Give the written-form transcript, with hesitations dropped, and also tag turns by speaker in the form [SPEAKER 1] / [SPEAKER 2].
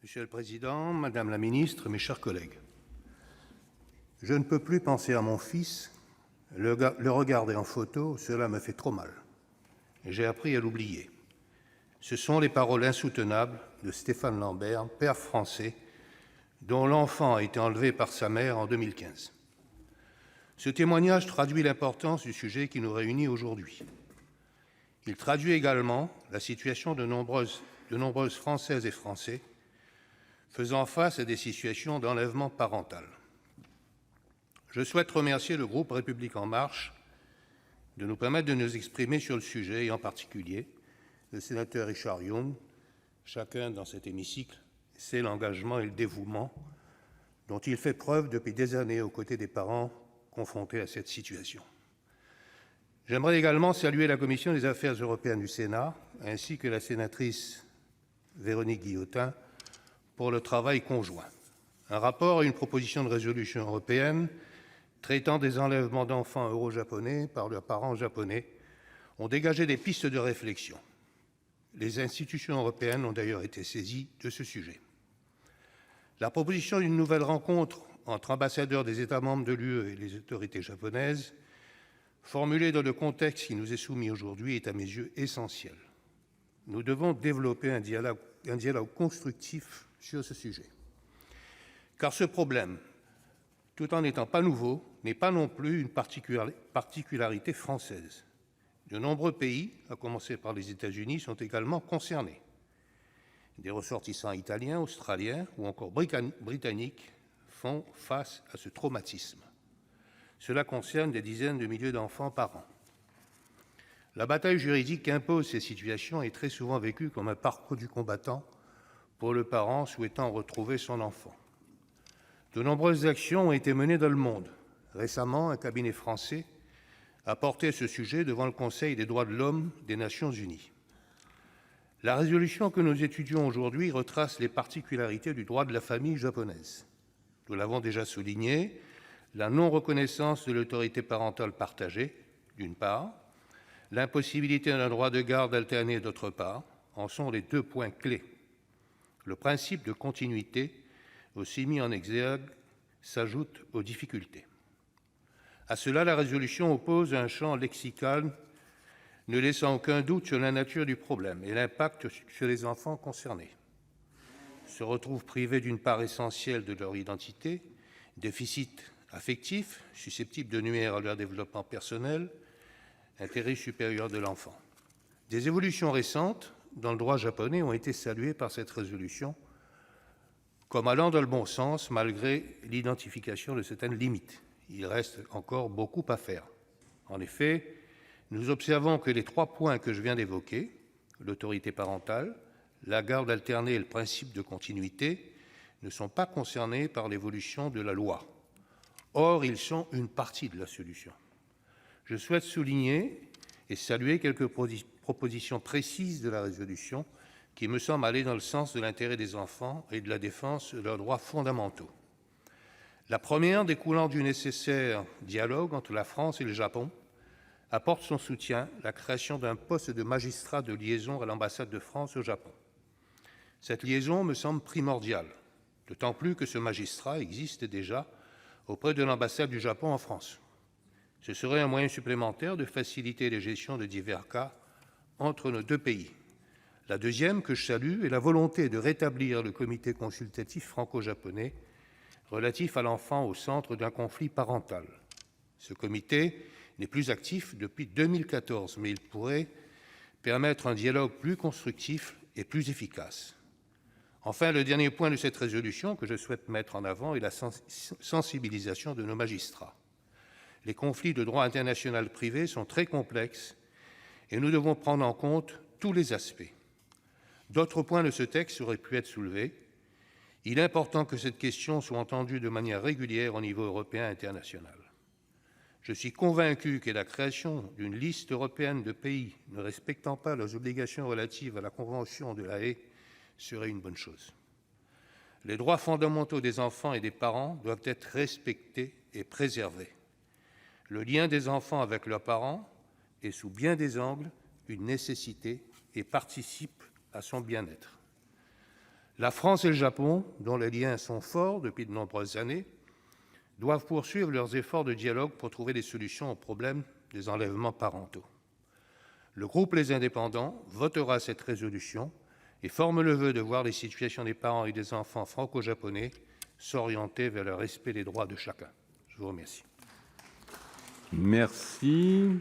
[SPEAKER 1] Monsieur le Président, Madame la Ministre, mes chers collègues, je ne peux plus penser à mon fils, le regarder en photo, cela me fait trop mal. J'ai appris à l'oublier. Ce sont les paroles insoutenables de Stéphane Lambert, père français, dont l'enfant a été enlevé par sa mère en 2015. Ce témoignage traduit l'importance du sujet qui nous réunit aujourd'hui. Il traduit également la situation de nombreuses Françaises et Français faisant face à des situations d'enlèvement parental. Je souhaite remercier le groupe République En Marche de nous permettre de nous exprimer sur le sujet, et en particulier le sénateur Richard Yung. Chacun dans cet hémicycle sait l'engagement et le dévouement dont il fait preuve depuis des années aux côtés des parents confrontés à cette situation. J'aimerais également saluer la Commission des affaires européennes du Sénat, ainsi que la sénatrice Véronique Guillotin, pour le travail conjoint. Un rapport et une proposition de résolution européenne traitant des enlèvements d'enfants euro-japonais par leurs parents japonais ont dégagé des pistes de réflexion. Les institutions européennes ont d'ailleurs été saisies de ce sujet. La proposition d'une nouvelle rencontre entre ambassadeurs des États membres de l'UE et les autorités japonaises, formulée dans le contexte qui nous est soumis aujourd'hui, est à mes yeux essentielle. Nous devons développer un dialogue constructif sur ce sujet. Car ce problème, tout en n'étant pas nouveau, n'est pas non plus une particularité française. De nombreux pays, à commencer par les États-Unis, sont également concernés. Des ressortissants italiens, australiens ou encore britanniques font face à ce traumatisme. Cela concerne des dizaines de milliers d'enfants par an. La bataille juridique qu'impose ces situations est très souvent vécue comme un parcours du combattant pour le parent souhaitant retrouver son enfant. De nombreuses actions ont été menées dans le monde. Récemment, un cabinet français a porté ce sujet devant le Conseil des droits de l'homme des Nations unies. La résolution que nous étudions aujourd'hui retrace les particularités du droit de la famille japonaise. Nous l'avons déjà souligné, la non-reconnaissance de l'autorité parentale partagée, d'une part, l'impossibilité d'un droit de garde alterné, d'autre part, en sont les deux points clés. Le principe de continuité, aussi mis en exergue, s'ajoute aux difficultés. À cela, la résolution oppose un champ lexical ne laissant aucun doute sur la nature du problème et l'impact sur les enfants concernés. Se retrouvent privés d'une part essentielle de leur identité, déficit affectif susceptible de nuire à leur développement personnel, intérêt supérieur de l'enfant. Des évolutions récentes dans le droit japonais ont été saluées par cette résolution comme allant dans le bon sens malgré l'identification de certaines limites. Il reste encore beaucoup à faire. En effet, nous observons que les trois points que je viens d'évoquer, l'autorité parentale, la garde alternée et le principe de continuité, ne sont pas concernés par l'évolution de la loi. Or, ils sont une partie de la solution. Je souhaite souligner et saluer quelques propositions précises de la résolution qui me semblent aller dans le sens de l'intérêt des enfants et de la défense de leurs droits fondamentaux. La première, découlant du nécessaire dialogue entre la France et le Japon, apporte son soutien à la création d'un poste de magistrat de liaison à l'ambassade de France au Japon. Cette liaison me semble primordiale, d'autant plus que ce magistrat existe déjà auprès de l'ambassade du Japon en France. Ce serait un moyen supplémentaire de faciliter les gestions de divers cas entre nos deux pays. La deuxième, que je salue, est la volonté de rétablir le comité consultatif franco-japonais relatif à l'enfant au centre d'un conflit parental. Ce comité n'est plus actif depuis 2014, mais il pourrait permettre un dialogue plus constructif et plus efficace. Enfin, le dernier point de cette résolution que je souhaite mettre en avant est la sensibilisation de nos magistrats. Les conflits de droit international privé sont très complexes et nous devons prendre en compte tous les aspects. D'autres points de ce texte auraient pu être soulevés. Il est important que cette question soit entendue de manière régulière au niveau européen et international. Je suis convaincu que la création d'une liste européenne de pays ne respectant pas leurs obligations relatives à la Convention de La Haye serait une bonne chose. Les droits fondamentaux des enfants et des parents doivent être respectés et préservés. Le lien des enfants avec leurs parents est sous bien des angles une nécessité et participe à son bien-être. La France et le Japon, dont les liens sont forts depuis de nombreuses années, doivent poursuivre leurs efforts de dialogue pour trouver des solutions au problème des enlèvements parentaux. Le groupe Les Indépendants votera cette résolution et forme le voeu de voir les situations des parents et des enfants franco-japonais s'orienter vers le respect des droits de chacun. Je vous remercie.
[SPEAKER 2] Merci.